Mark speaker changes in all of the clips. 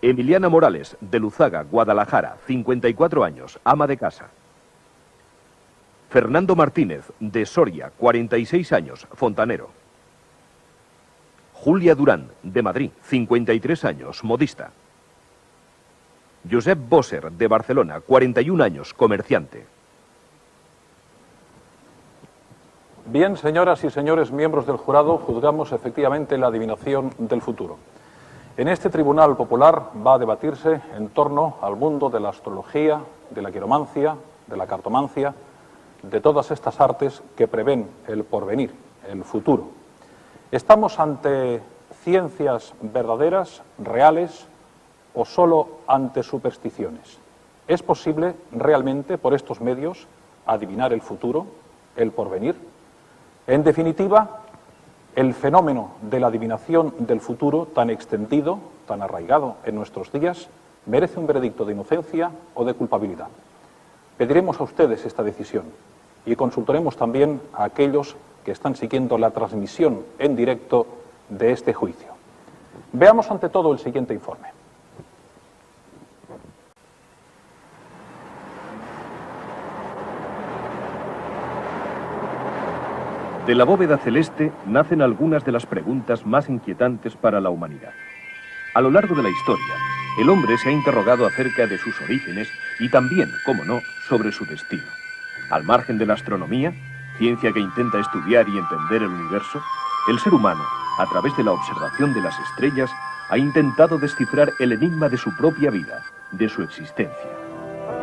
Speaker 1: Emiliana Morales, de Luzaga, Guadalajara, 54 años, ama de casa. Fernando Martínez, de Soria, 46 años, fontanero. Julia Durán, de Madrid, 53 años, modista. Josep Bosser, de Barcelona, 41 años, comerciante.
Speaker 2: Bien, señoras y señores miembros del jurado, juzgamos efectivamente la adivinación del futuro. En este tribunal popular va a debatirse en torno al mundo de la astrología, de la quiromancia, de la cartomancia, de todas estas artes que prevén el porvenir, el futuro. ¿Estamos ante ciencias verdaderas, reales, o solo ante supersticiones? ¿Es posible realmente por estos medios adivinar el futuro, el porvenir? En definitiva, el fenómeno de la adivinación del futuro, tan extendido, tan arraigado en nuestros días, merece un veredicto de inocencia o de culpabilidad. Pediremos a ustedes esta decisión y consultaremos también a aquellos que están siguiendo la transmisión en directo de este juicio. Veamos ante todo el siguiente informe.
Speaker 1: De la bóveda celeste nacen algunas de las preguntas más inquietantes para la humanidad. A lo largo de la historia, el hombre se ha interrogado acerca de sus orígenes y también, cómo no, sobre su destino. Al margen de la astronomía, ciencia que intenta estudiar y entender el universo, el ser humano, a través de la observación de las estrellas, ha intentado descifrar el enigma de su propia vida, de su existencia.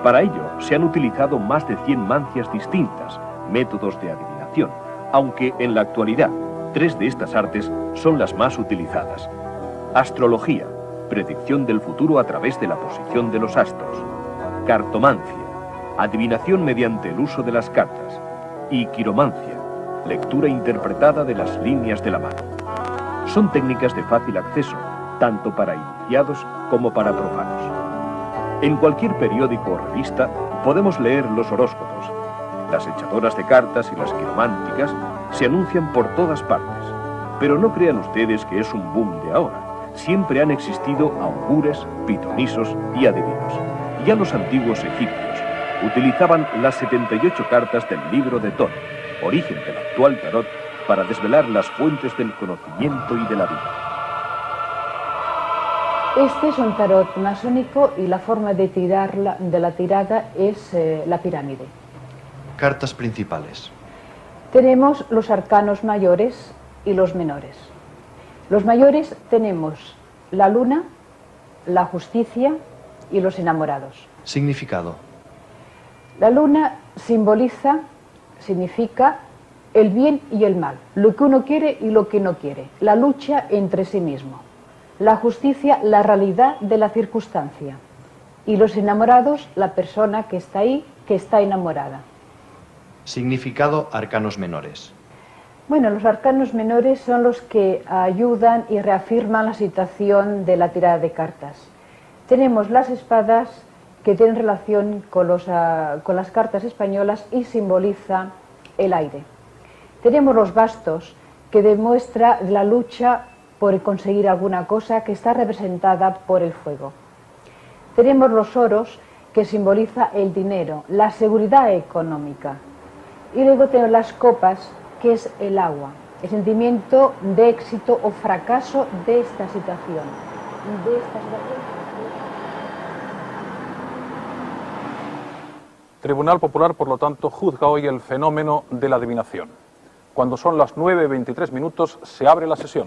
Speaker 1: Para ello, se han utilizado más de 100 mancias distintas, métodos de adivinación, aunque en la actualidad 3 de estas artes son las más utilizadas. Astrología, predicción del futuro a través de la posición de los astros. Cartomancia, adivinación mediante el uso de las cartas. Y quiromancia, lectura interpretada de las líneas de la mano. Son técnicas de fácil acceso, tanto para iniciados como para profanos. En cualquier periódico o revista podemos leer los horóscopos. Las echadoras de cartas y las quirománticas se anuncian por todas partes. Pero no crean ustedes que es un boom de ahora. Siempre han existido augures, pitonisos y adivinos. Ya los antiguos egipcios utilizaban las 78 cartas del libro de Tot, origen del actual tarot, para desvelar las fuentes del conocimiento y de la vida.
Speaker 3: Este es un tarot masónico y la forma de la tirada es la pirámide.
Speaker 4: Cartas principales.
Speaker 3: Tenemos los arcanos mayores y los menores. Los mayores tenemos la luna, la justicia y los enamorados.
Speaker 4: Significado.
Speaker 3: La luna significa el bien y el mal, lo que uno quiere y lo que no quiere, la lucha entre sí mismo. La justicia, la realidad de la circunstancia. Y los enamorados, la persona que está ahí, que está enamorada.
Speaker 4: Significado arcanos menores.
Speaker 3: Bueno, los arcanos menores son los que ayudan y reafirman la situación de la tirada de cartas. Tenemos las espadas, que tienen relación con las cartas españolas y simboliza el aire. Tenemos los bastos, que demuestra la lucha por conseguir alguna cosa, que está representada por el fuego. Tenemos los oros, que simboliza el dinero, la seguridad económica. Y luego tenemos las copas, que es el agua, el sentimiento de éxito o fracaso de esta situación.
Speaker 2: Tribunal Popular, por lo tanto, juzga hoy el fenómeno de la adivinación. Cuando son las 9:23 minutos, se abre la sesión.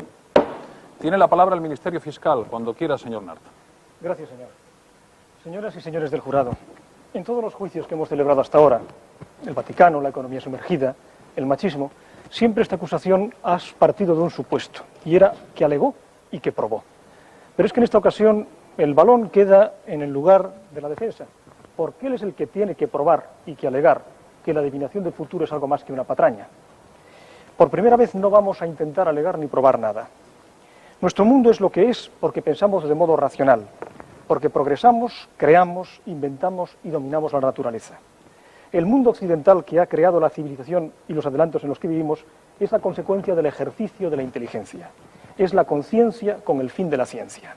Speaker 2: Tiene la palabra el Ministerio Fiscal, cuando quiera, señor Nart.
Speaker 5: Gracias, señor. Señoras y señores del jurado, en todos los juicios que hemos celebrado hasta ahora, el Vaticano, la economía sumergida, el machismo, siempre esta acusación ha partido de un supuesto, y era que alegó y que probó. Pero es que en esta ocasión el balón queda en el lugar de la defensa, porque él es el que tiene que probar y que alegar que la adivinación del futuro es algo más que una patraña. Por primera vez no vamos a intentar alegar ni probar nada. Nuestro mundo es lo que es porque pensamos de modo racional, porque progresamos, creamos, inventamos y dominamos la naturaleza. El mundo occidental que ha creado la civilización y los adelantos en los que vivimos es la consecuencia del ejercicio de la inteligencia. Es la conciencia con el fin de la ciencia.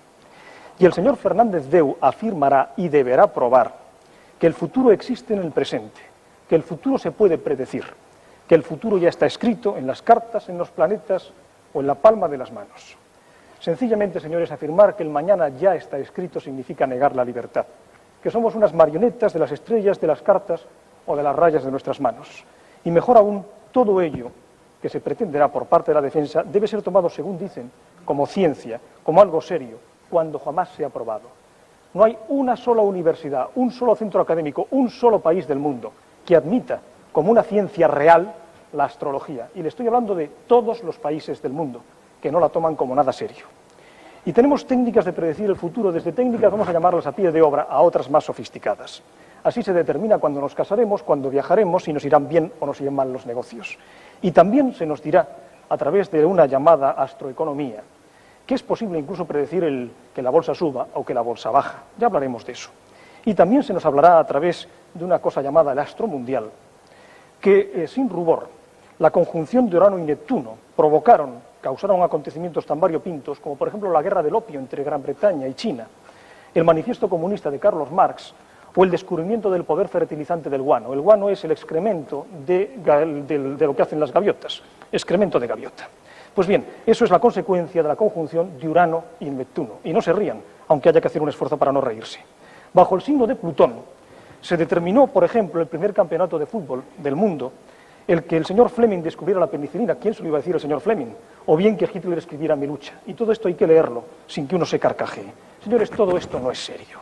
Speaker 5: Y el señor Fernández Deu afirmará y deberá probar que el futuro existe en el presente, que el futuro se puede predecir, que el futuro ya está escrito en las cartas, en los planetas o en la palma de las manos. Sencillamente, señores, afirmar que el mañana ya está escrito significa negar la libertad, que somos unas marionetas de las estrellas, de las cartas o de las rayas de nuestras manos. Y mejor aún, todo ello que se pretenderá por parte de la defensa debe ser tomado, según dicen, como ciencia, como algo serio, cuando jamás se ha probado. No hay una sola universidad, un solo centro académico, un solo país del mundo que admita como una ciencia real la astrología. Y le estoy hablando de todos los países del mundo, que no la toman como nada serio. Y tenemos técnicas de predecir el futuro, desde técnicas, vamos a llamarlas a pie de obra, a otras más sofisticadas. Así se determina cuándo nos casaremos, cuándo viajaremos, si nos irán bien o nos irán mal los negocios. Y también se nos dirá, a través de una llamada astroeconomía, que es posible incluso predecir que la bolsa suba o que la bolsa baja. Ya hablaremos de eso. Y también se nos hablará a través de una cosa llamada el astro mundial, que sin rubor, la conjunción de Urano y Neptuno causaron acontecimientos tan variopintos como por ejemplo la guerra del opio entre Gran Bretaña y China, el manifiesto comunista de Carlos Marx o el descubrimiento del poder fertilizante del guano. El guano es el excremento de lo que hacen las gaviotas, excremento de gaviota. Pues bien, eso es la consecuencia de la conjunción de Urano y Neptuno. Y no se rían, aunque haya que hacer un esfuerzo para no reírse. Bajo el signo de Plutón se determinó, por ejemplo, el primer campeonato de fútbol del mundo, el que el señor Fleming descubriera la penicilina. ¿Quién se lo iba a decir el señor Fleming? O bien que Hitler escribiera Mi lucha. Y todo esto hay que leerlo sin que uno se carcajee. Señores, todo esto no es serio.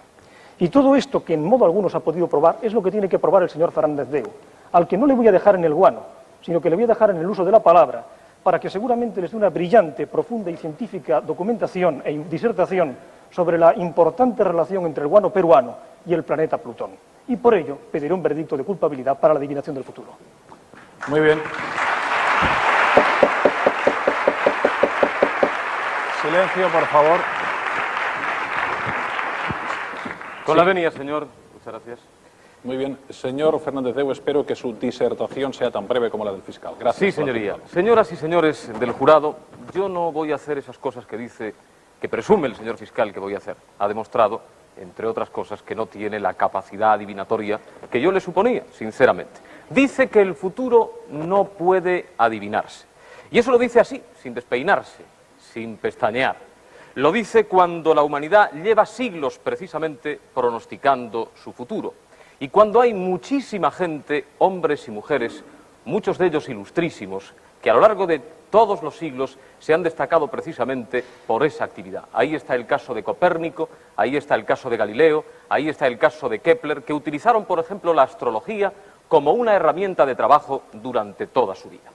Speaker 5: Y todo esto que en modo alguno se ha podido probar es lo que tiene que probar el señor Fernández Deu, al que no le voy a dejar en el guano, sino que le voy a dejar en el uso de la palabra, para que seguramente les dé una brillante, profunda y científica documentación e disertación sobre la importante relación entre el guano peruano y el planeta Plutón. Y por ello pediré un veredicto de culpabilidad para la adivinación del futuro.
Speaker 2: Muy bien. Silencio, por favor.
Speaker 6: Con la venia, señor. Muchas gracias.
Speaker 2: Muy bien. Señor Fernández Deu, espero que su disertación sea tan breve como la del fiscal. Gracias.
Speaker 6: Sí, señoría. Señoras y señores del jurado, yo no voy a hacer esas cosas que dice, que presume el señor fiscal que voy a hacer. Ha demostrado, entre otras cosas, que no tiene la capacidad adivinatoria que yo le suponía, sinceramente. Dice que el futuro no puede adivinarse. Y eso lo dice así, sin despeinarse, sin pestañear. Lo dice cuando la humanidad lleva siglos precisamente pronosticando su futuro. Y cuando hay muchísima gente, hombres y mujeres, muchos de ellos ilustrísimos, que a lo largo de todos los siglos se han destacado precisamente por esa actividad. Ahí está el caso de Copérnico, ahí está el caso de Galileo, ahí está el caso de Kepler, que utilizaron, por ejemplo, la astrología como una herramienta de trabajo durante toda su vida.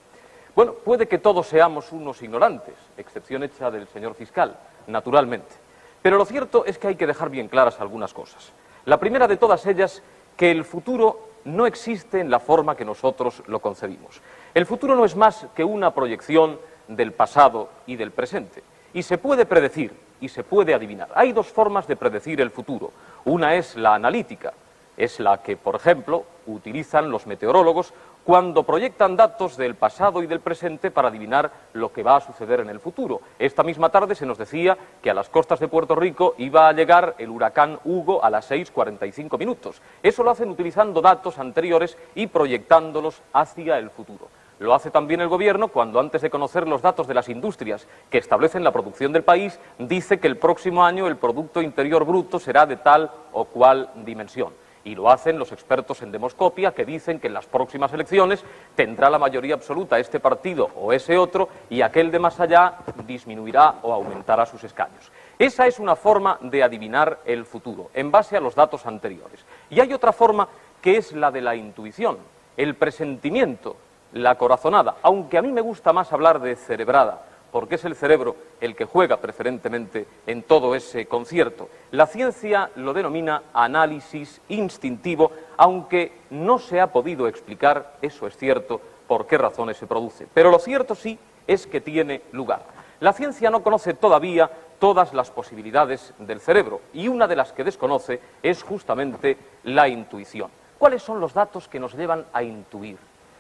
Speaker 6: Bueno, puede que todos seamos unos ignorantes, excepción hecha del señor fiscal, naturalmente. Pero lo cierto es que hay que dejar bien claras algunas cosas. La primera de todas ellas, que el futuro no existe en la forma que nosotros lo concebimos. El futuro no es más que una proyección del pasado y del presente. Y se puede predecir y se puede adivinar. Hay dos formas de predecir el futuro. Una es la analítica, es la que, por ejemplo, utilizan los meteorólogos cuando proyectan datos del pasado y del presente para adivinar lo que va a suceder en el futuro. Esta misma tarde se nos decía que a las costas de Puerto Rico iba a llegar el huracán Hugo a las 6:45 minutos. Eso lo hacen utilizando datos anteriores y proyectándolos hacia el futuro. Lo hace también el gobierno cuando, antes de conocer los datos de las industrias que establecen la producción del país, dice que el próximo año el Producto Interior Bruto será de tal o cual dimensión. Y lo hacen los expertos en demoscopia, que dicen que en las próximas elecciones tendrá la mayoría absoluta este partido o ese otro, y aquel de más allá disminuirá o aumentará sus escaños. Esa es una forma de adivinar el futuro, en base a los datos anteriores. Y hay otra forma, que es la de la intuición, el presentimiento, la corazonada, aunque a mí me gusta más hablar de cerebrada, porque es el cerebro el que juega preferentemente en todo ese concierto. La ciencia lo denomina análisis instintivo, aunque no se ha podido explicar, eso es cierto, por qué razones se produce. Pero lo cierto sí es que tiene lugar. La ciencia no conoce todavía todas las posibilidades del cerebro, y una de las que desconoce es justamente la intuición. ¿Cuáles son los datos que nos llevan a intuir?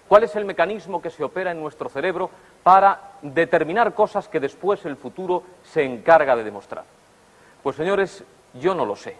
Speaker 6: ¿Cuál es el mecanismo que se opera en nuestro cerebro para determinar cosas que después el futuro se encarga de demostrar? Pues señores, yo no lo sé,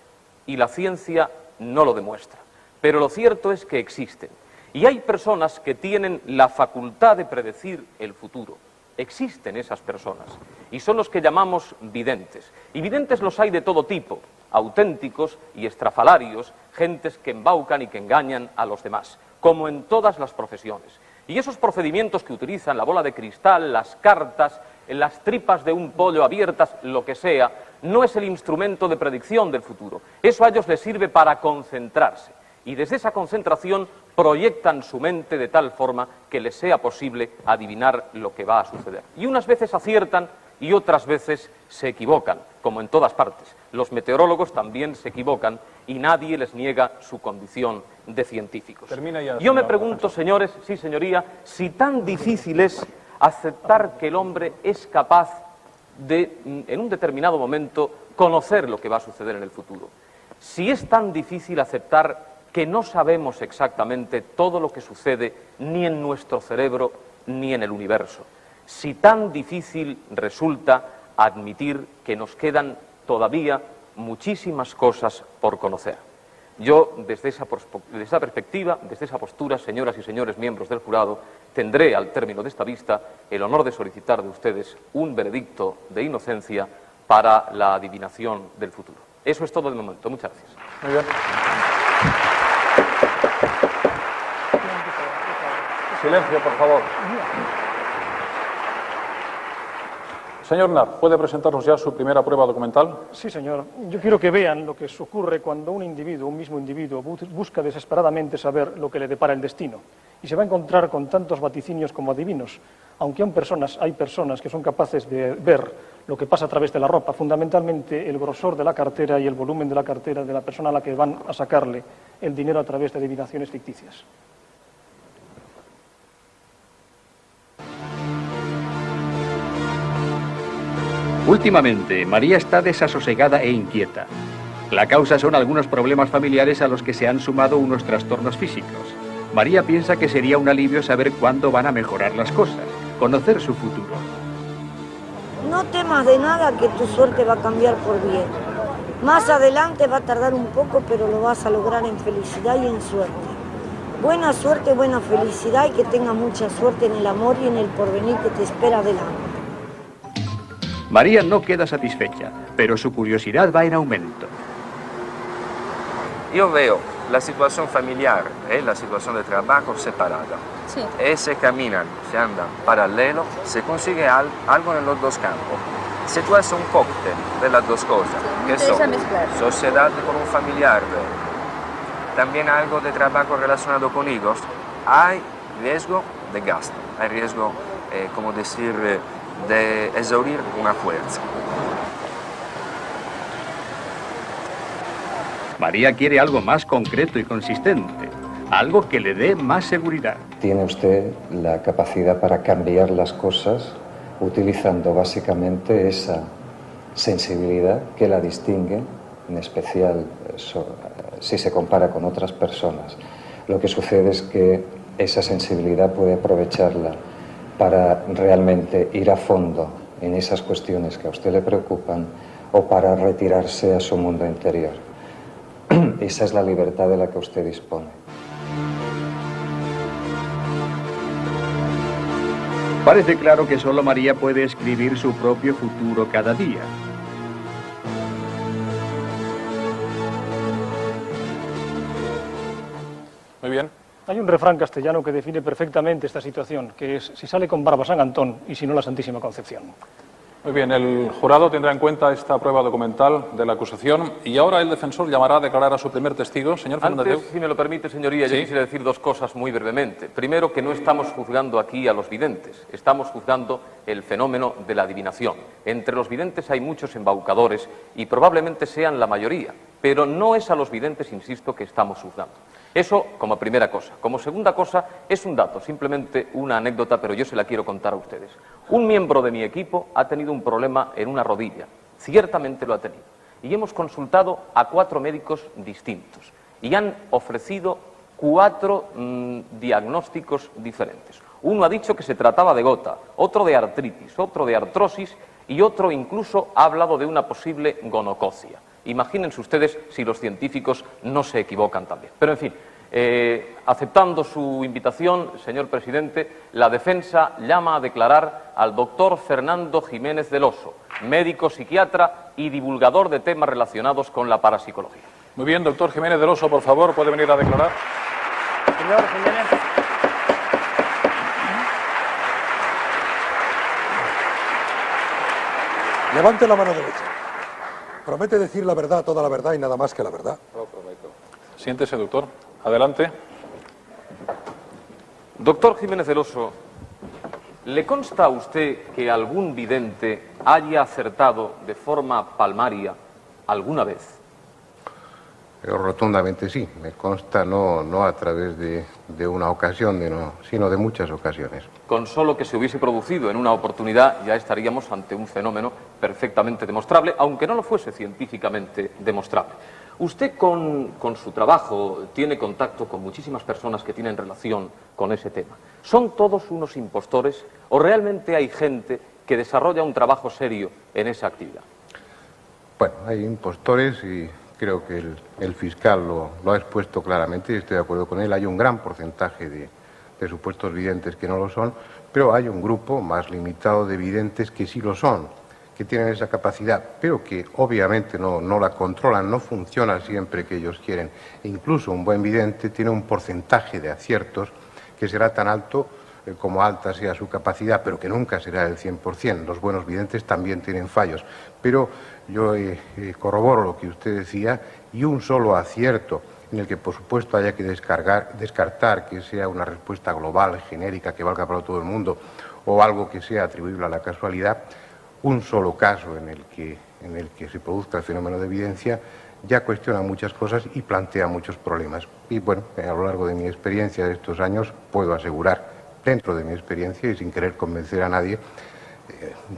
Speaker 6: y la ciencia no lo demuestra, pero lo cierto es que existen. Y hay personas que tienen la facultad de predecir el futuro. Existen esas personas, y son los que llamamos videntes. Y videntes los hay de todo tipo, auténticos y estrafalarios, gentes que embaucan y que engañan a los demás, como en todas las profesiones. Y esos procedimientos que utilizan, la bola de cristal, las cartas, las tripas de un pollo abiertas, lo que sea, no es el instrumento de predicción del futuro. Eso a ellos les sirve para concentrarse. Y desde esa concentración proyectan su mente de tal forma que les sea posible adivinar lo que va a suceder. Y unas veces aciertan y otras veces se equivocan, como en todas partes. Los meteorólogos también se equivocan y nadie les niega su condición de científicos.
Speaker 2: Termina ya,
Speaker 6: Yo me pregunto, señores, sí señoría, si tan difícil es aceptar que el hombre es capaz de, en un determinado momento, conocer lo que va a suceder en el futuro. Si es tan difícil aceptar que no sabemos exactamente todo lo que sucede ni en nuestro cerebro ni en el universo. Si tan difícil resulta admitir que nos quedan todavía muchísimas cosas por conocer. Yo, desde esa perspectiva, desde esa postura, señoras y señores miembros del jurado, tendré, al término de esta vista, el honor de solicitar de ustedes un veredicto de inocencia para la adivinación del futuro. Eso es todo de momento. Muchas gracias.
Speaker 2: Muy bien. Silencio, por favor. Señor Nar, ¿puede presentarnos ya su primera prueba documental?
Speaker 5: Sí, señor. Yo quiero que vean lo que ocurre cuando un mismo individuo, busca desesperadamente saber lo que le depara el destino. Y se va a encontrar con tantos vaticinios como adivinos. Aunque hay personas que son capaces de ver lo que pasa a través de la ropa, fundamentalmente el grosor de la cartera y el volumen de la cartera de la persona a la que van a sacarle el dinero a través de adivinaciones ficticias.
Speaker 7: Últimamente, María está desasosegada e inquieta. La causa son algunos problemas familiares a los que se han sumado unos trastornos físicos. María piensa que sería un alivio saber cuándo van a mejorar las cosas, conocer su futuro.
Speaker 8: No temas de nada, que tu suerte va a cambiar por bien. Más adelante va a tardar un poco, pero lo vas a lograr en felicidad y en suerte. Buena suerte, buena felicidad y que tengas mucha suerte en el amor y en el porvenir que te espera adelante.
Speaker 7: María no queda satisfecha, pero su curiosidad va en aumento.
Speaker 9: Io veo la situación familiar y la situación de trabajo separada.
Speaker 10: Sí.
Speaker 9: Y se caminan, se andan paralelo, se consigue algo en los dos campos. Si tú haces un cóctel de las dos cosas, que son sociedad con un familiar, también algo de trabajo relacionado con hijos, hay riesgo de gasto, hay riesgo, como decir, de exhaurir una fuerza.
Speaker 7: María quiere algo más concreto y consistente, algo que le dé más seguridad.
Speaker 11: Tiene usted la capacidad para cambiar las cosas utilizando básicamente esa sensibilidad que la distingue, en especial si se compara con otras personas. Lo que sucede es que esa sensibilidad puede aprovecharla para realmente ir a fondo en esas cuestiones que a usted le preocupan o para retirarse a su mundo interior. Esa es la libertad de la que usted dispone.
Speaker 7: Parece claro que solo María puede escribir su propio futuro cada día.
Speaker 2: Muy bien.
Speaker 5: Hay un refrán castellano que define perfectamente esta situación, que es: si sale con barba San Antón y si no la Santísima Concepción.
Speaker 2: Muy bien, el jurado tendrá en cuenta esta prueba documental de la acusación y ahora el defensor llamará a declarar a su primer testigo. Señor Fernández.
Speaker 6: Antes, si me lo permite, señoría,
Speaker 2: ¿Sí?
Speaker 6: yo quisiera decir dos cosas muy brevemente. Primero, que no estamos juzgando aquí a los videntes, estamos juzgando el fenómeno de la adivinación. Entre los videntes hay muchos embaucadores y probablemente sean la mayoría, pero no es a los videntes, insisto, que estamos juzgando. Eso como primera cosa. Como segunda cosa, es un dato, simplemente una anécdota, pero yo se la quiero contar a ustedes. Un miembro de mi equipo ha tenido un problema en una rodilla, ciertamente lo ha tenido, y hemos consultado a 4 médicos distintos y han ofrecido 4 diagnósticos diferentes. Uno ha dicho que se trataba de gota, otro de artritis, otro de artrosis y otro incluso ha hablado de una posible gonococia. Imagínense ustedes si los científicos no se equivocan también. Pero, en fin, aceptando su invitación, señor presidente, la defensa llama a declarar al doctor Fernando Jiménez del Oso, médico psiquiatra y divulgador de temas relacionados con la parapsicología.
Speaker 2: Muy bien, doctor Jiménez del Oso, por favor, puede venir a declarar.
Speaker 10: Señor Jiménez.
Speaker 12: Levante la mano derecha. ¿Promete decir la verdad, toda la verdad y nada más que la verdad?
Speaker 2: Lo prometo. Siéntese, doctor. Adelante.
Speaker 6: Doctor Jiménez del Oso, ¿le consta a usted que algún vidente haya acertado de forma palmaria alguna vez?
Speaker 13: Rotundamente sí. Me consta no a través de una ocasión, sino de muchas ocasiones.
Speaker 6: Con solo que se hubiese producido en una oportunidad ya estaríamos ante un fenómeno perfectamente demostrable, aunque no lo fuese científicamente demostrable. Usted con su trabajo tiene contacto con muchísimas personas que tienen relación con ese tema. ¿Son todos unos impostores o realmente hay gente que desarrolla un trabajo serio en esa actividad?
Speaker 13: Bueno, hay impostores y creo que el fiscal lo ha expuesto claramente y estoy de acuerdo con él. Hay un gran porcentaje de supuestos videntes que no lo son, pero hay un grupo más limitado de videntes que sí lo son, que tienen esa capacidad, pero que obviamente no la controlan, no funciona siempre que ellos quieren. E incluso un buen vidente tiene un porcentaje de aciertos que será tan alto como alta sea su capacidad, pero que nunca será el 100%. Los buenos videntes también tienen fallos, pero yo corroboro lo que usted decía, y un solo acierto en el que por supuesto haya que descartar que sea una respuesta global, genérica, que valga para todo el mundo, o algo que sea atribuible a la casualidad, un solo caso en el que se produzca el fenómeno de evidencia ya cuestiona muchas cosas y plantea muchos problemas. Y bueno, a lo largo de mi experiencia de estos años puedo asegurar, dentro de mi experiencia y sin querer convencer a nadie,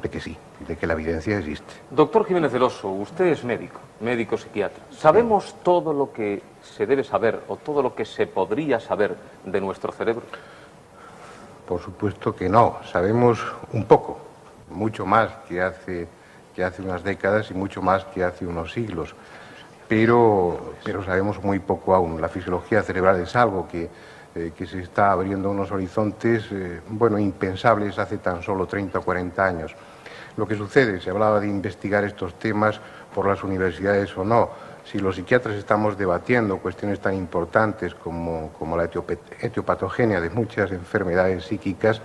Speaker 13: de que sí, de que la evidencia existe.
Speaker 6: Doctor Jiménez del Oso, usted es médico psiquiatra. ¿Sabemos todo lo que se debe saber o todo lo que se podría saber de nuestro cerebro?
Speaker 13: Por supuesto que no. Sabemos un poco, mucho más que hace unas décadas y mucho más que hace unos siglos. Pero sabemos muy poco aún. La fisiología cerebral es algo que se está abriendo unos horizontes, impensables hace tan solo 30 o 40 años. Lo que sucede, se hablaba de investigar estos temas por las universidades o no. Si los psiquiatras estamos debatiendo cuestiones tan importantes como la etiopatogenia de muchas enfermedades psíquicas,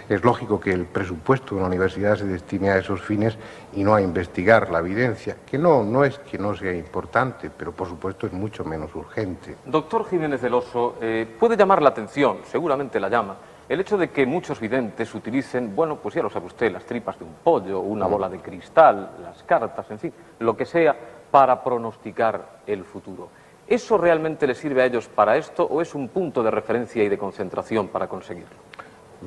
Speaker 13: es lógico que el presupuesto de una universidad se destine a esos fines y no a investigar la evidencia, que no es que no sea importante, pero por supuesto es mucho menos urgente.
Speaker 6: Doctor Jiménez del Oso, puede llamar la atención, seguramente la llama, el hecho de que muchos videntes utilicen, pues ya lo sabe usted, las tripas de un pollo, una bola de cristal, las cartas, en fin, lo que sea, para pronosticar el futuro. ¿Eso realmente les sirve a ellos para esto o es un punto de referencia y de concentración para conseguirlo?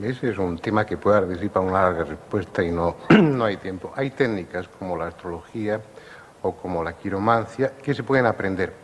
Speaker 13: Ese es un tema que puede dar de sí para una larga respuesta y no hay tiempo. Hay técnicas como la astrología o como la quiromancia que se pueden aprender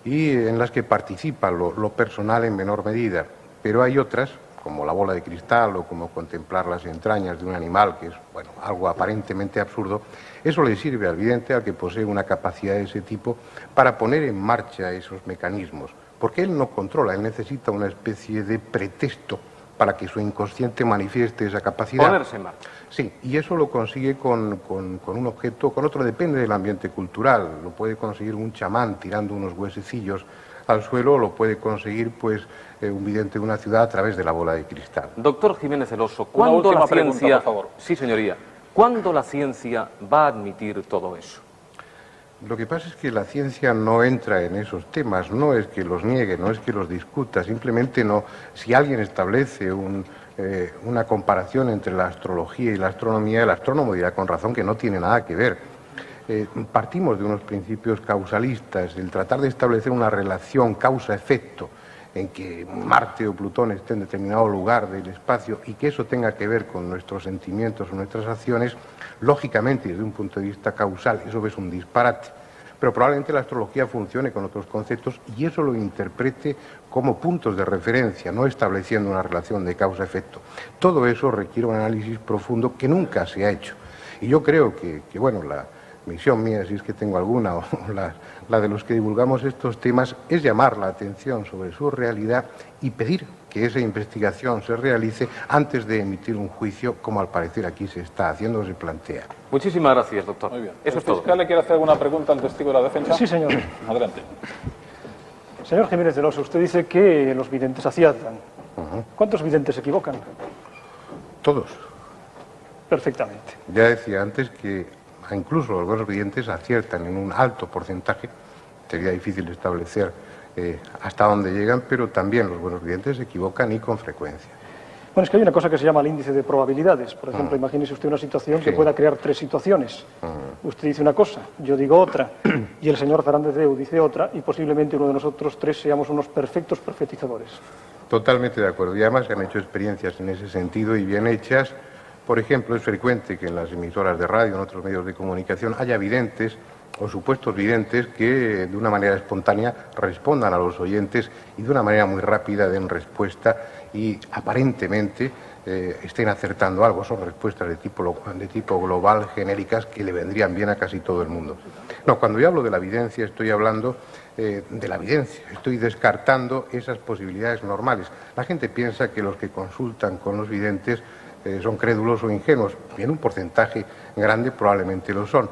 Speaker 13: y en las que participa lo personal en menor medida, pero hay otras, como la bola de cristal o como contemplar las entrañas de un animal, que es algo aparentemente absurdo. Eso le sirve al vidente, al que posee una capacidad de ese tipo, para poner en marcha esos mecanismos, porque él no controla, él necesita una especie de pretexto para que su inconsciente manifieste esa capacidad.
Speaker 6: Ponerse en marcha.
Speaker 13: Sí, y eso lo consigue con un objeto, con otro depende del ambiente cultural. Lo puede conseguir un chamán tirando unos huesecillos al suelo, lo puede conseguir un vidente de una ciudad a través de la bola de cristal.
Speaker 6: Doctor Jiménez del Oso, ¿cuándo la ciencia...
Speaker 2: pregunta, por favor.
Speaker 6: Sí, señoría. ¿Cuándo la ciencia va a admitir todo eso?
Speaker 13: Lo que pasa es que la ciencia no entra en esos temas, no es que los niegue, no es que los discuta, simplemente no. Si alguien establece una comparación entre la astrología y la astronomía, el astrónomo dirá con razón que no tiene nada que ver. Partimos de unos principios causalistas, el tratar de establecer una relación causa-efecto en que Marte o Plutón esté en determinado lugar del espacio y que eso tenga que ver con nuestros sentimientos o nuestras acciones, lógicamente, desde un punto de vista causal, eso es un disparate. Pero probablemente la astrología funcione con otros conceptos y eso lo interprete como puntos de referencia, no estableciendo una relación de causa-efecto. Todo eso requiere un análisis profundo que nunca se ha hecho. Y yo creo que bueno, la misión mía, si es que tengo alguna, o la de los que divulgamos estos temas, es llamar la atención sobre su realidad y pedir que esa investigación se realice antes de emitir un juicio, como al parecer aquí se está haciendo o se plantea.
Speaker 6: Muchísimas gracias, doctor.
Speaker 2: Muy bien.
Speaker 6: Eso es
Speaker 2: ¿El
Speaker 6: todo.
Speaker 2: fiscal le quiere hacer alguna pregunta al testigo de la defensa?
Speaker 5: Sí, señor.
Speaker 2: Adelante.
Speaker 5: Señor Jiménez del Oso, usted dice que los videntes aciertan. ¿Cuántos videntes se equivocan?
Speaker 13: Todos.
Speaker 5: Perfectamente.
Speaker 13: Ya decía antes que incluso los buenos videntes aciertan en un alto porcentaje. Sería difícil establecer hasta dónde llegan, pero también los buenos videntes se equivocan y con frecuencia.
Speaker 5: Bueno, es que hay una cosa que se llama el índice de probabilidades. Por ejemplo, imagínese usted una situación que pueda crear 3 situaciones. Usted dice una cosa, yo digo otra, y el señor Fernández Deu dice otra, y posiblemente uno de nosotros 3 seamos unos perfectos profetizadores.
Speaker 13: Totalmente de acuerdo. Y además se han hecho experiencias en ese sentido y bien hechas. Por ejemplo, es frecuente que en las emisoras de radio, en otros medios de comunicación, haya videntes o supuestos videntes que de una manera espontánea respondan a los oyentes y de una manera muy rápida den respuesta y aparentemente estén acertando algo. Son respuestas de tipo global, genéricas, que le vendrían bien a casi todo el mundo. No, cuando yo hablo de la evidencia estoy hablando de la evidencia, estoy descartando esas posibilidades normales. La gente piensa que los que consultan con los videntes son crédulos o ingenuos, y en un porcentaje grande probablemente lo son.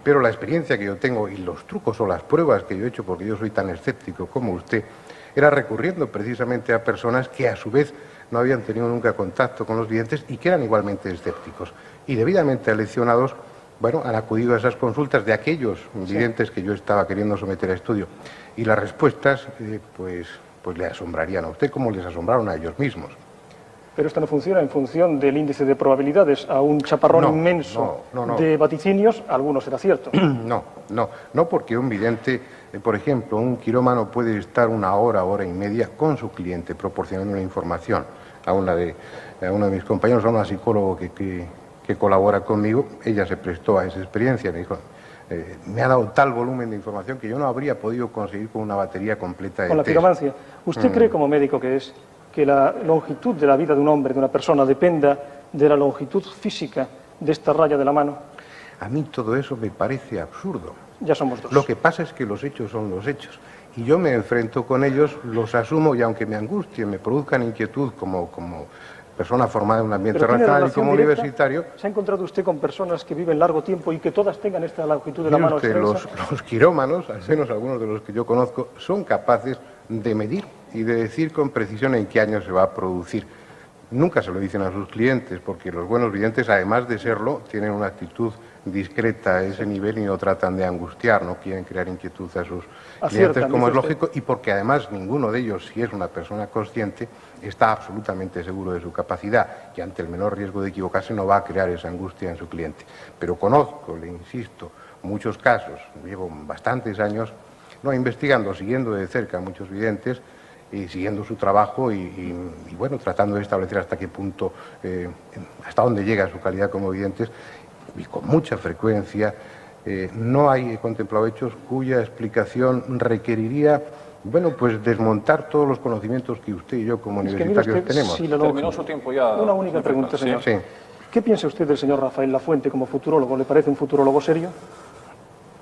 Speaker 13: Pero la experiencia que yo tengo y los trucos o las pruebas que yo he hecho, porque yo soy tan escéptico como usted, era recurriendo precisamente a personas que a su vez no habían tenido nunca contacto con los videntes y que eran igualmente escépticos. Y debidamente aleccionados, bueno, han acudido a esas consultas de aquellos videntes que yo estaba queriendo someter a estudio. Y las respuestas, pues le asombrarían a usted como les asombraron a ellos mismos.
Speaker 5: Pero esto no funciona en función del índice de probabilidades. A un chaparrón inmenso de vaticinios, alguno será cierto.
Speaker 13: No, porque un vidente, por ejemplo, un quirómano puede estar 1 hora, hora y media con su cliente proporcionando una información. A uno de mis compañeros, a una psicóloga que colabora conmigo, ella se prestó a esa experiencia, me dijo, me ha dado tal volumen de información que yo no habría podido conseguir con una batería completa de
Speaker 5: Con la
Speaker 13: test.
Speaker 5: quiromancia. ¿Usted cree, como médico que es, que la longitud de la vida de un hombre, de una persona, dependa de la longitud física de esta raya de la mano?
Speaker 13: A mí todo eso me parece absurdo.
Speaker 5: Ya somos 2.
Speaker 13: Lo que pasa es que los hechos son los hechos. Y yo me enfrento con ellos, los asumo y aunque me angustien, me produzcan inquietud como persona formada en un ambiente racional y como universitario.
Speaker 5: ¿Se ha encontrado usted con personas que viven largo tiempo y que todas tengan esta longitud de la mano extensa?
Speaker 13: Los quirómanos, al menos algunos de los que yo conozco, son capaces de medir y de decir con precisión en qué año se va a producir. Nunca se lo dicen a sus clientes, porque los buenos videntes, además de serlo, tienen una actitud discreta a ese nivel y no tratan de angustiar, no quieren crear inquietud a sus clientes, como es lógico, y porque además ninguno de ellos, si es una persona consciente, está absolutamente seguro de su capacidad, y ante el menor riesgo de equivocarse no va a crear esa angustia en su cliente. Pero conozco, le insisto, muchos casos, llevo bastantes años, investigando, siguiendo de cerca a muchos videntes, y siguiendo su trabajo y bueno, tratando de establecer hasta qué punto, hasta dónde llega su calidad como videntes, y con mucha frecuencia no he contemplado hechos cuya explicación requeriría, bueno, pues desmontar todos los conocimientos que usted y yo como universitarios tenemos.
Speaker 2: Terminó su tiempo ya.
Speaker 5: Una única pregunta, señor.
Speaker 13: Sí.
Speaker 5: ¿Qué piensa usted del señor Rafael Lafuente como futurólogo? ¿Le parece un futurólogo serio?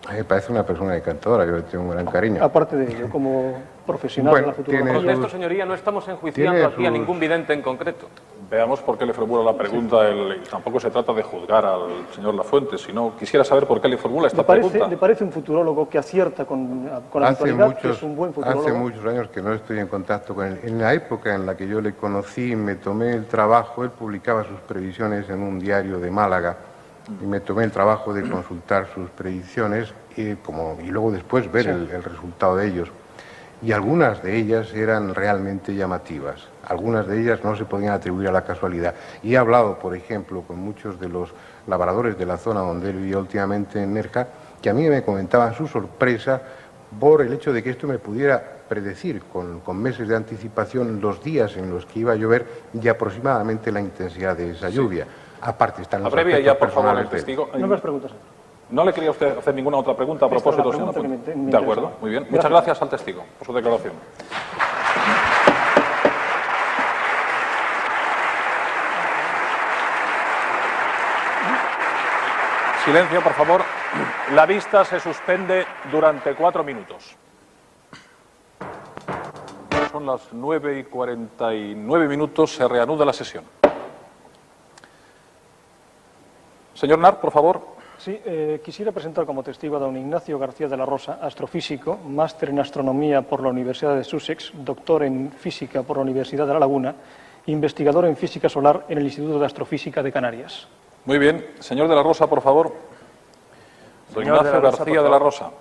Speaker 13: A mí me parece una persona encantadora, yo le tengo un gran cariño.
Speaker 5: Aparte de ello, como profesional de la futurología.
Speaker 6: Con esto, señoría, no estamos enjuiciando aquí a ningún vidente en concreto.
Speaker 2: Veamos por qué le formula la pregunta. Tampoco se trata de juzgar al señor Lafuente, sino quisiera saber por qué le formula esta pregunta.
Speaker 5: ¿Le parece un futurólogo que acierta con la actualidad, que es un buen futurólogo?
Speaker 13: Hace muchos años que no estoy en contacto con él. En la época en la que yo le conocí, me tomé el trabajo, él publicaba sus previsiones en un diario de Málaga, y me tomé el trabajo de consultar sus predicciones y luego después ver el resultado de ellos. Y algunas de ellas eran realmente llamativas, algunas de ellas no se podían atribuir a la casualidad. Y he hablado, por ejemplo, con muchos de los labradores de la zona donde él vivía últimamente en Nerja, que a mí me comentaban su sorpresa por el hecho de que esto me pudiera predecir con meses de anticipación los días en los que iba a llover y aproximadamente la intensidad de esa lluvia. Aparte están los
Speaker 2: aspectos
Speaker 13: ya,
Speaker 2: por favor, el testigo.
Speaker 5: No me preguntas.
Speaker 2: ¿No le quería usted hacer ninguna otra pregunta a propósito, señor Lafuente? De acuerdo, muy bien. Muchas gracias al testigo por su declaración. Silencio, por favor. La vista se suspende durante 4 minutos. Son las 9:49, se reanuda la sesión. Señor Nart, por favor.
Speaker 5: Sí, quisiera presentar como testigo a don Ignacio García de la Rosa, astrofísico, máster en astronomía por la Universidad de Sussex, doctor en física por la Universidad de La Laguna, investigador en física solar en el Instituto de Astrofísica de Canarias.
Speaker 2: Muy bien. Señor de la Rosa, por favor. Don Ignacio García de la Rosa.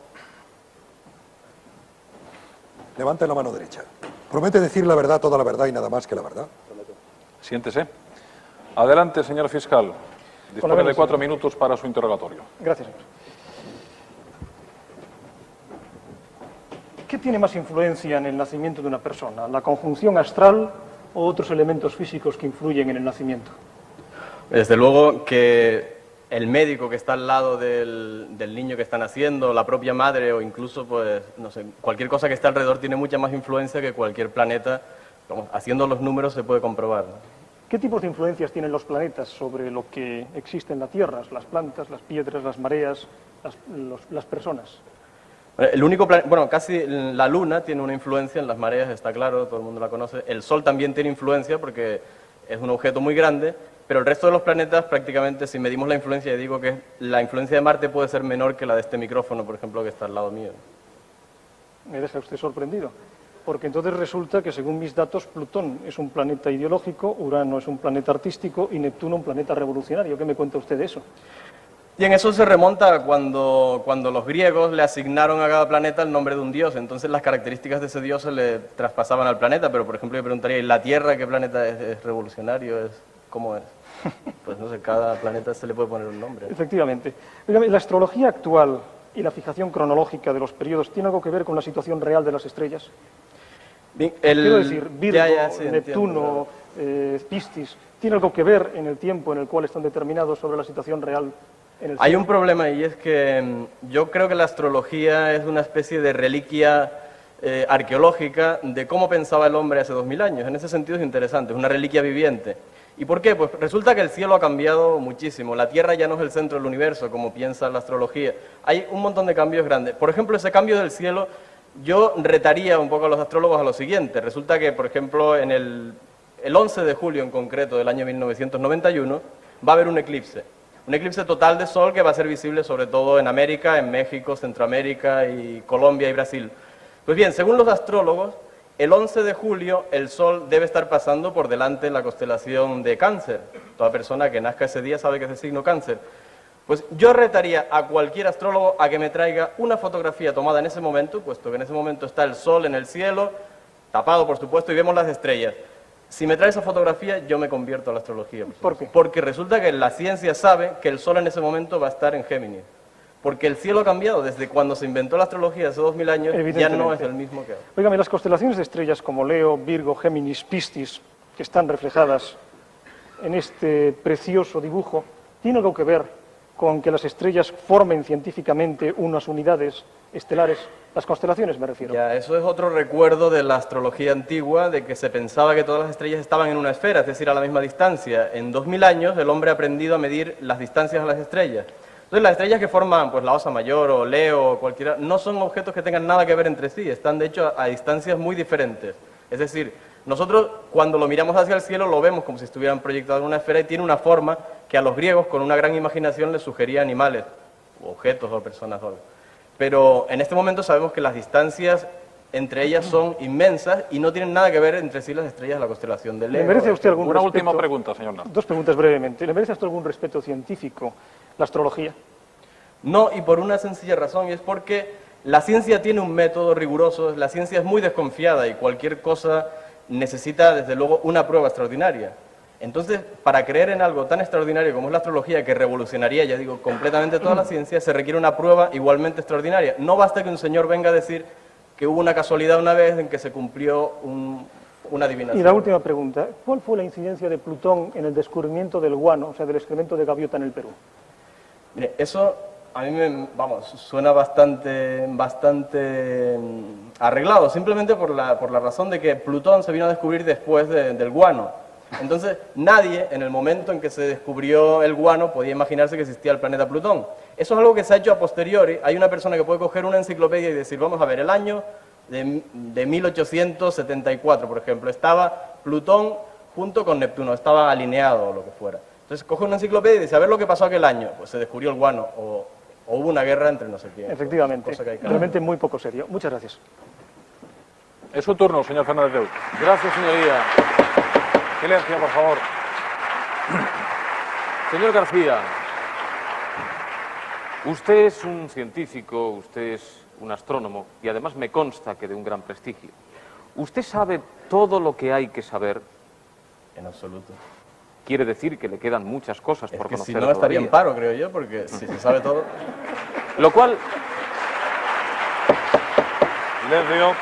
Speaker 12: Levante la mano derecha. Promete decir la verdad, toda la verdad y nada más que la verdad.
Speaker 2: Siéntese. Adelante, señor fiscal. Dispone de 4 minutos para su interrogatorio.
Speaker 5: Gracias, señor. ¿Qué tiene más influencia en el nacimiento de una persona? ¿La conjunción astral o otros elementos físicos que influyen en el nacimiento?
Speaker 14: Desde luego que el médico que está al lado del niño que está naciendo, la propia madre o incluso, pues, no sé, cualquier cosa que esté alrededor tiene mucha más influencia que cualquier planeta. Como, haciendo los números se puede comprobar, ¿no?
Speaker 5: ¿Qué tipos de influencias tienen los planetas sobre lo que existe en la Tierra? Las plantas, las piedras, las mareas, las personas.
Speaker 14: El único planeta, bueno, casi la Luna tiene una influencia en las mareas, está claro, todo el mundo la conoce. El Sol también tiene influencia porque es un objeto muy grande, pero el resto de los planetas prácticamente, si medimos la influencia, yo digo que la influencia de Marte puede ser menor que la de este micrófono, por ejemplo, que está al lado mío.
Speaker 5: Me deja usted sorprendido, porque entonces resulta que, según mis datos, Plutón es un planeta ideológico, Urano es un planeta artístico y Neptuno un planeta revolucionario. ¿Qué me cuenta usted de eso?
Speaker 14: Bien, eso se remonta a cuando los griegos le asignaron a cada planeta el nombre de un dios, entonces las características de ese dios se le traspasaban al planeta, pero por ejemplo yo preguntaría, ¿y la Tierra qué planeta es revolucionario? ¿Cómo es? Pues no sé, cada planeta se le puede poner un nombre.
Speaker 5: Efectivamente. La astrología actual y la fijación cronológica de los periodos tiene algo que ver con la situación real de las estrellas.
Speaker 14: Bien,
Speaker 5: quiero decir, Virgo,
Speaker 14: sí,
Speaker 5: Neptuno, Piscis, ¿tiene algo que ver en el tiempo en el cual están determinados sobre la situación real en el cielo?
Speaker 14: Hay un problema y es que yo creo que la astrología es una especie de reliquia arqueológica de cómo pensaba el hombre hace 2000 años. En ese sentido es interesante, es una reliquia viviente. ¿Y por qué? Pues resulta que el cielo ha cambiado muchísimo. La Tierra ya no es el centro del universo, como piensa la astrología. Hay un montón de cambios grandes. Por ejemplo, ese cambio del cielo, yo retaría un poco a los astrólogos a lo siguiente. Resulta que, por ejemplo, en el 11 de julio en concreto del año 1991, va a haber un eclipse total de Sol que va a ser visible sobre todo en América, en México, Centroamérica y Colombia y Brasil. Pues bien, según los astrólogos, el 11 de julio el Sol debe estar pasando por delante de la constelación de Cáncer. Toda persona que nazca ese día sabe que es de signo Cáncer. Pues yo retaría a cualquier astrólogo a que me traiga una fotografía tomada en ese momento, puesto que en ese momento está el Sol en el cielo, tapado por supuesto, y vemos las estrellas. Si me trae esa fotografía, yo me convierto a la astrología.
Speaker 5: ¿Por qué?
Speaker 14: Porque resulta que la ciencia sabe que el Sol en ese momento va a estar en Géminis. Porque el cielo ha cambiado. Desde cuando se inventó la astrología hace 2000 años, ya no es el mismo que ahora.
Speaker 5: Óigame, las constelaciones de estrellas como Leo, Virgo, Géminis, Piscis, que están reflejadas en este precioso dibujo, ¿tiene algo que ver con que las estrellas formen científicamente unas unidades estelares? Las constelaciones me refiero.
Speaker 14: Ya, eso es otro recuerdo de la astrología antigua, de que se pensaba que todas las estrellas estaban en una esfera, es decir, a la misma distancia. En 2000 años el hombre ha aprendido a medir las distancias a las estrellas. Entonces las estrellas que forman pues, la Osa Mayor o Leo o cualquiera, no son objetos que tengan nada que ver entre sí, están de hecho a distancias muy diferentes. Es decir, nosotros cuando lo miramos hacia el cielo lo vemos como si estuvieran proyectados en una esfera y tiene una forma que a los griegos con una gran imaginación les sugería animales, o objetos o personas o algo. Pero en este momento sabemos que las distancias entre ellas son inmensas y no tienen nada que ver entre sí las estrellas de la constelación de Leo.
Speaker 5: ¿Le merece a usted algún
Speaker 2: Una
Speaker 5: respeto?
Speaker 2: última pregunta, señor Nart.
Speaker 5: Dos preguntas brevemente. ¿Le merece a usted algún respeto científico la astrología?
Speaker 14: No, y por una sencilla razón, y es porque la ciencia tiene un método riguroso, la ciencia es muy desconfiada y cualquier cosa necesita, desde luego, una prueba extraordinaria. Entonces, para creer en algo tan extraordinario como es la astrología, que revolucionaría, ya digo, completamente toda la ciencia, se requiere una prueba igualmente extraordinaria. No basta que un señor venga a decir que hubo una casualidad una vez en que se cumplió una adivinación.
Speaker 5: Y la última pregunta, ¿cuál fue la incidencia de Plutón en el descubrimiento del guano, o sea, del excremento de gaviota en el Perú?
Speaker 14: Mire, eso a mí suena bastante arreglado, simplemente por la razón de que Plutón se vino a descubrir después del guano. Entonces, nadie en el momento en que se descubrió el guano podía imaginarse que existía el planeta Plutón. Eso es algo que se ha hecho a posteriori. Hay una persona que puede coger una enciclopedia y decir, vamos a ver, el año de 1874, por ejemplo, estaba Plutón junto con Neptuno, estaba alineado o lo que fuera. Entonces, coge una enciclopedia y dice, a ver lo que pasó aquel año. Pues se descubrió el guano o hubo una guerra entre no sé quién.
Speaker 5: Efectivamente, realmente muy poco serio. Muchas gracias.
Speaker 2: Es su turno, señor Fernández Deu.
Speaker 6: Gracias, señoría.
Speaker 2: Silencio, por favor.
Speaker 6: Señor García, usted es un científico, usted es un astrónomo y además me consta que de un gran prestigio. ¿Usted sabe todo lo que hay que saber?
Speaker 14: En absoluto.
Speaker 6: Quiere decir que le quedan muchas cosas por conocer
Speaker 14: Si no, estaría en
Speaker 6: todavía.
Speaker 14: paro, creo yo, porque si se sabe todo...
Speaker 6: Lo cual...
Speaker 2: Silencio.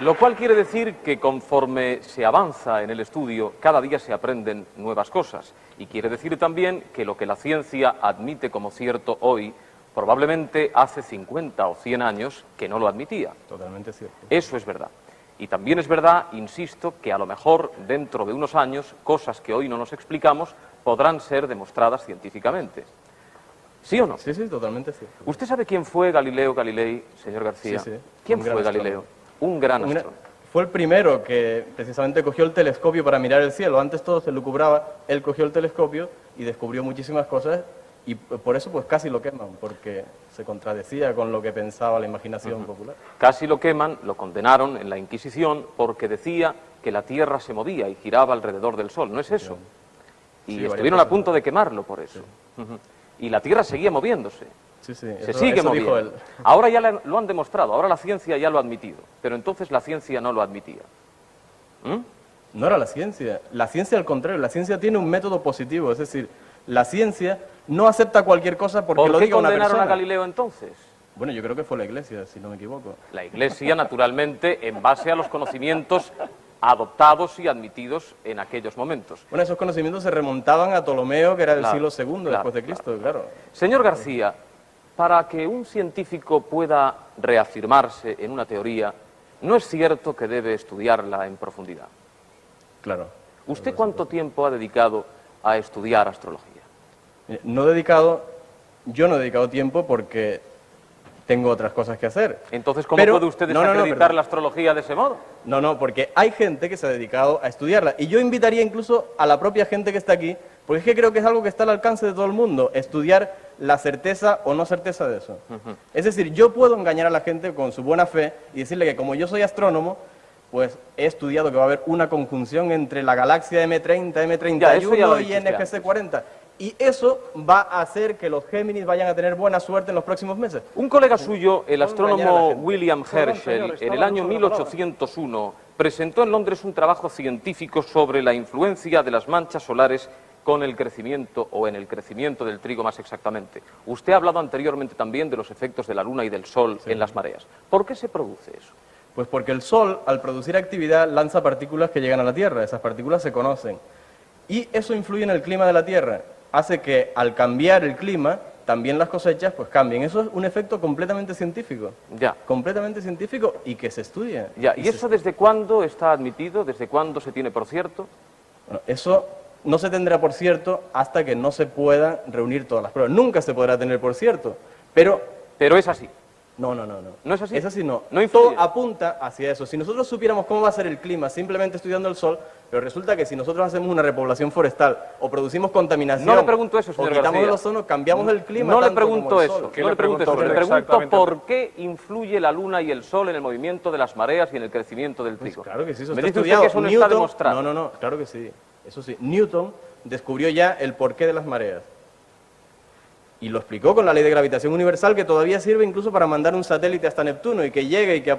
Speaker 6: Lo cual quiere decir que conforme se avanza en el estudio, cada día se aprenden nuevas cosas. Y quiere decir también que lo que la ciencia admite como cierto hoy, probablemente hace 50 o 100 años que no lo admitía.
Speaker 14: Totalmente cierto.
Speaker 6: Eso es verdad. Y también es verdad, insisto, que a lo mejor dentro de unos años, cosas que hoy no nos explicamos podrán ser demostradas científicamente. ¿Sí o no?
Speaker 14: Sí, sí, totalmente cierto.
Speaker 6: ¿Usted sabe quién fue Galileo Galilei, señor García?
Speaker 14: Sí, sí.
Speaker 6: ¿Quién
Speaker 14: Un
Speaker 6: fue
Speaker 14: gran
Speaker 6: Galileo?
Speaker 14: astrónomo.
Speaker 6: Un gran astrónomo.
Speaker 14: Fue el primero que precisamente cogió el telescopio para mirar el cielo. Antes todo se lucubraba, él cogió el telescopio y descubrió muchísimas cosas y por eso pues casi lo queman, porque se contradecía con lo que pensaba la imaginación popular.
Speaker 6: Casi lo queman, lo condenaron en la Inquisición porque decía que la Tierra se movía y giraba alrededor del Sol, ¿no es eso? Y
Speaker 14: Sí,
Speaker 6: estuvieron a punto de quemarlo por eso. Y la Tierra seguía moviéndose.
Speaker 14: Sí, sí,
Speaker 6: Se
Speaker 14: eso-
Speaker 6: sigue
Speaker 14: eso dijo
Speaker 6: moviendo.
Speaker 14: él.
Speaker 6: Ahora ya lo han demostrado, ahora la ciencia ya lo ha admitido, pero entonces la ciencia no lo admitía.
Speaker 14: No era la ciencia al contrario, la ciencia tiene un método positivo, es decir, la ciencia no acepta cualquier cosa porque
Speaker 6: ¿Por
Speaker 14: lo
Speaker 6: qué
Speaker 14: diga una
Speaker 6: condenaron
Speaker 14: persona.
Speaker 6: a Galileo entonces?
Speaker 14: Bueno, yo creo que fue la Iglesia, si no me equivoco.
Speaker 6: La Iglesia, naturalmente, en base a los conocimientos adoptados y admitidos en aquellos momentos.
Speaker 14: Bueno, esos conocimientos se remontaban a Ptolomeo, que era del
Speaker 6: Claro,
Speaker 14: siglo II
Speaker 6: claro,
Speaker 14: después de Cristo, claro.
Speaker 6: Señor García, para que un científico pueda reafirmarse en una teoría, no es cierto que debe estudiarla en profundidad.
Speaker 14: Claro.
Speaker 6: ¿Usted cuánto tiempo ha dedicado a estudiar astrología?
Speaker 14: Yo no he dedicado tiempo porque tengo otras cosas que hacer.
Speaker 6: Entonces, ¿cómo
Speaker 14: Pero-
Speaker 6: puede usted
Speaker 14: no, no, no,
Speaker 6: desacreditar
Speaker 14: perdón.
Speaker 6: la astrología de ese modo?
Speaker 14: No, porque hay gente que se ha dedicado a estudiarla. Y yo invitaría incluso a la propia gente que está aquí, porque es que creo que es algo que está al alcance de todo el mundo, estudiar la certeza o no certeza de eso. Es decir, yo puedo engañar a la gente con su buena fe y decirle que como yo soy astrónomo, pues he estudiado que va a haber una conjunción entre la galaxia M30,
Speaker 6: Ya, eso ya lo
Speaker 14: M31 y
Speaker 6: dijiste
Speaker 14: NGC 40. Y eso va a hacer que los Géminis vayan a tener buena suerte en los próximos meses.
Speaker 6: Un colega suyo, el
Speaker 14: engañar a la
Speaker 6: astrónomo
Speaker 14: gente.
Speaker 6: William Herschel, en el año 1801, presentó en Londres un trabajo científico sobre la influencia de las manchas solares con el crecimiento, o en el crecimiento del trigo más exactamente. Usted ha hablado anteriormente también de los efectos de la Luna y del Sol en las mareas. ¿Por qué se produce eso?
Speaker 14: Pues porque el Sol, al producir actividad, lanza partículas que llegan a la Tierra. Esas partículas se conocen. Y eso influye en el clima de la Tierra. Hace que al cambiar el clima, también las cosechas pues cambien. Eso es un efecto completamente científico.
Speaker 6: Ya.
Speaker 14: Completamente científico y que se estudia.
Speaker 6: Ya, ¿y eso desde cuándo está admitido? ¿Desde cuándo se tiene por cierto?
Speaker 14: Bueno, eso no se tendrá por cierto hasta que no se puedan reunir todas las pruebas. Nunca se podrá tener por cierto. Pero
Speaker 6: es así.
Speaker 14: No.
Speaker 6: ¿No es así?
Speaker 14: Es así, no.
Speaker 6: No influye.
Speaker 14: Todo apunta hacia eso. Si nosotros supiéramos cómo va a ser el clima simplemente estudiando el Sol, pero resulta que si nosotros hacemos una repoblación forestal o producimos contaminación...
Speaker 6: No le pregunto eso,
Speaker 14: o
Speaker 6: señor
Speaker 14: quitamos
Speaker 6: García.
Speaker 14: el ozono, cambiamos el clima
Speaker 6: No le
Speaker 14: tanto como
Speaker 6: pregunto
Speaker 14: el
Speaker 6: eso,
Speaker 14: Sol.
Speaker 6: no le pregunto eso. Le pregunto
Speaker 2: exactamente?
Speaker 6: por qué influye la Luna y el Sol en el movimiento de las mareas y en el crecimiento del trigo.
Speaker 14: Claro que sí, eso
Speaker 6: Me
Speaker 14: está
Speaker 6: dice usted
Speaker 14: estudiado.
Speaker 6: que eso no está
Speaker 14: Newton-
Speaker 6: demostrado.
Speaker 14: No, claro que sí. Eso sí, Newton descubrió ya el porqué de las mareas. Y lo explicó con la ley de gravitación universal, que todavía sirve incluso para mandar un satélite hasta Neptuno y que llegue y que...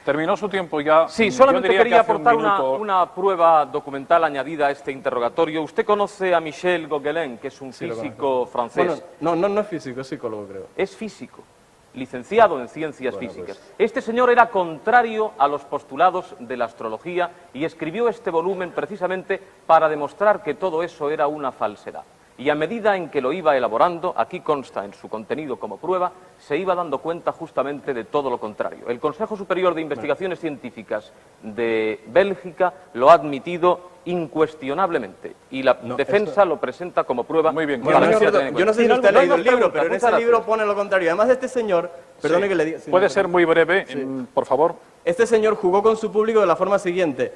Speaker 2: Terminó su tiempo ya.
Speaker 6: Sí,
Speaker 2: Yo
Speaker 6: solamente
Speaker 2: diría que
Speaker 6: quería
Speaker 2: hace un
Speaker 6: aportar
Speaker 2: minuto-
Speaker 6: una prueba documental añadida a este interrogatorio. Usted conoce a Michel Gauquelin, que es un
Speaker 14: Sí, lo
Speaker 6: físico francés.
Speaker 14: Bueno, no es físico, es psicólogo, creo.
Speaker 6: Es físico, licenciado en ciencias físicas. Este señor era contrario a los postulados de la astrología y escribió este volumen precisamente para demostrar que todo eso era una falsedad. Y a medida en que lo iba elaborando, aquí consta en su contenido como prueba, se iba dando cuenta justamente de todo lo contrario. El Consejo Superior de Investigaciones Científicas de Bélgica lo ha admitido incuestionablemente y la defensa lo presenta como prueba.
Speaker 2: Muy bien.
Speaker 14: Bueno, yo no sé si usted ha leído el libro, pero en ese libro pone lo contrario. Además, este señor, perdone que le diga...
Speaker 2: Puede ser muy breve, por favor.
Speaker 14: Este señor jugó con su público de la forma siguiente.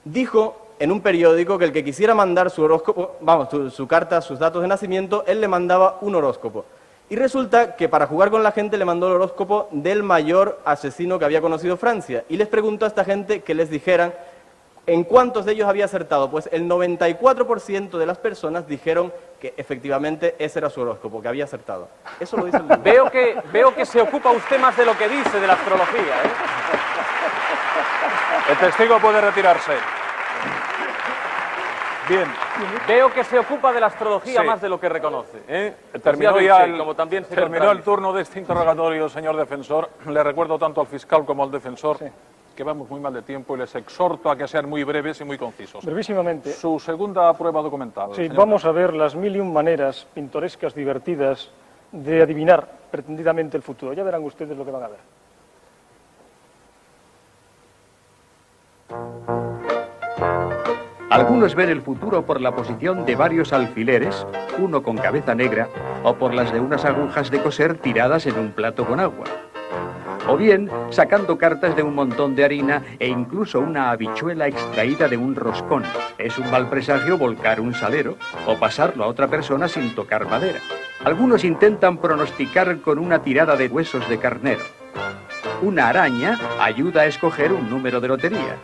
Speaker 14: Dijo en un periódico que el que quisiera mandar su horóscopo, vamos, su carta, sus datos de nacimiento, él le mandaba un horóscopo. Y resulta que para jugar con la gente le mandó el horóscopo del mayor asesino que había conocido Francia. Y les preguntó a esta gente que les dijeran en cuántos de ellos había acertado. Pues el 94% de las personas dijeron que efectivamente ese era su horóscopo, que había acertado. Eso lo dice el libro.
Speaker 6: Veo que se ocupa usted más de lo que dice de la astrología, ¿eh?
Speaker 2: El testigo puede retirarse. Bien.
Speaker 6: Veo que se ocupa de la astrología
Speaker 2: Sí.
Speaker 6: más de lo que reconoce, ¿eh?
Speaker 2: Terminó ya
Speaker 6: terminó
Speaker 2: el turno de este interrogatorio, señor defensor. Le recuerdo tanto al fiscal como al defensor que vamos muy mal de tiempo y les exhorto a que sean muy breves y muy concisos.
Speaker 5: Brevísimamente.
Speaker 2: Su segunda prueba documental.
Speaker 5: Sí,
Speaker 2: señor.
Speaker 5: vamos a ver las 1001 maneras pintorescas, divertidas, de adivinar pretendidamente el futuro. Ya verán ustedes lo que van a ver.
Speaker 7: Algunos ven el futuro por la posición de varios alfileres, uno con cabeza negra, o por las de unas agujas de coser tiradas en un plato con agua. O bien sacando cartas de un montón de harina e incluso una habichuela extraída de un roscón. Es un mal presagio volcar un salero o pasarlo a otra persona sin tocar madera. Algunos intentan pronosticar con una tirada de huesos de carnero. Una araña ayuda a escoger un número de lotería.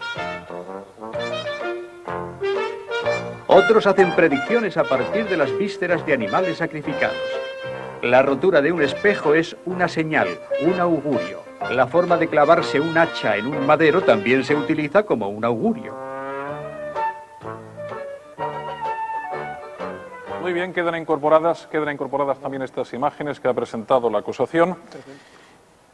Speaker 7: Otros hacen predicciones a partir de las vísceras de animales sacrificados. La rotura de un espejo es una señal, un augurio. La forma de clavarse un hacha en un madero también se utiliza como un augurio.
Speaker 2: Muy bien, quedan incorporadas también estas imágenes que ha presentado la acusación.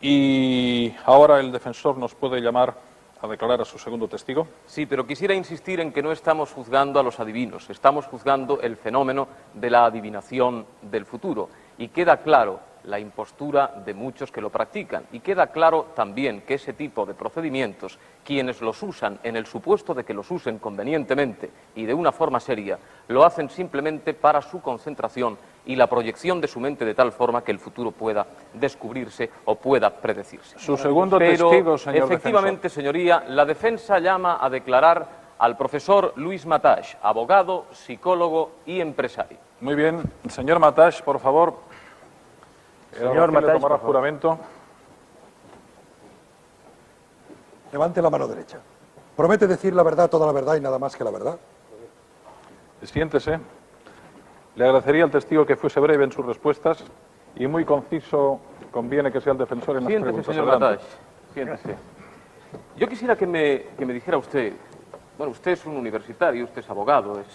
Speaker 2: Y ahora el defensor nos puede llamar a declarar a su segundo testigo.
Speaker 6: Sí, pero quisiera insistir en que no estamos juzgando a los adivinos, estamos juzgando el fenómeno de la adivinación del futuro. Y queda claro la impostura de muchos que lo practican. Y queda claro también que ese tipo de procedimientos, quienes los usan en el supuesto de que los usen convenientemente y de una forma seria, lo hacen simplemente para su concentración y la proyección de su mente de tal forma que el futuro pueda descubrirse o pueda predecirse.
Speaker 2: Su segundo
Speaker 6: Pero,
Speaker 2: testigo, señor
Speaker 6: efectivamente,
Speaker 2: defensor.
Speaker 6: señoría, la defensa llama a declarar al profesor Luis Mataix, abogado, psicólogo y empresario.
Speaker 2: Muy bien. Señor Mataix, por favor.
Speaker 5: Señor Mataix,
Speaker 2: tomará
Speaker 5: por favor.
Speaker 2: juramento.
Speaker 12: Levante la mano derecha. ¿Promete decir la verdad, toda la verdad y nada más que la verdad?
Speaker 2: Siéntese. Le agradecería al testigo que fuese breve en sus respuestas y muy conciso. Conviene que sea el defensor en las
Speaker 6: Siéntese,
Speaker 2: preguntas.
Speaker 6: señor
Speaker 2: Adelante.
Speaker 6: Mataix, siéntese. Yo quisiera que me dijera usted, bueno, usted es un universitario, usted es abogado, es